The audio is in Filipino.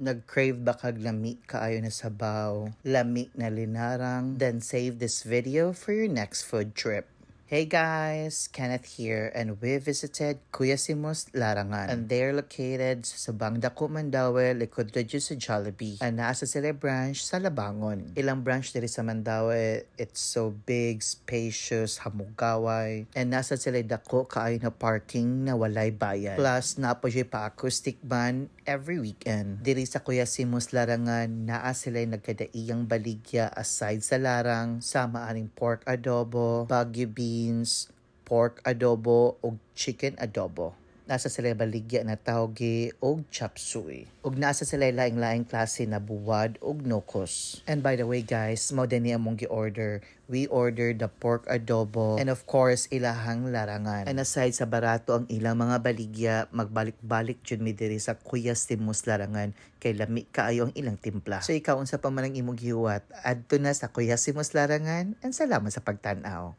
Nag-crave ba kag lami kaayo na sabaw, lami na linarang? Then save this video for your next food trip. Hey guys, Kenneth here, and we visited Kuya Simos Larangan, and they're located sa Sabang Dako, Mandaue, likod radyo sa Jollibee, and nasa sila branch sa Labangon. Ilang branch diri sa Mandaue, it's so big, spacious, hamugaway, and nasa sila dako kaayo na parking na walay bayad. Plus, naapo siya pa acoustic band every weekend. Diri sa Kuya Simos Larangan, naa sila nagkadaiyang baligya aside sa larang, sama aning pork adobo, Baguio beans, pork adobo, ug chicken adobo. Nasa sila baligya na tawgi og chop suey. Ug nasa sila laing-laing klase na buwad ug nokos. And by the way guys, mao din ni among gi-order. We ordered the pork adobo and of course ilahang larangan. And aside sa barato ang ilang mga baligya, magbalik-balik jud mi diri sa Kuya Simos Larangan kay lami kaayo ang ilang timpla. So ikaw unsa pa man ang imong gihuwat, adto na sa Kuya Simos Larangan and salamat sa pagtan-aw.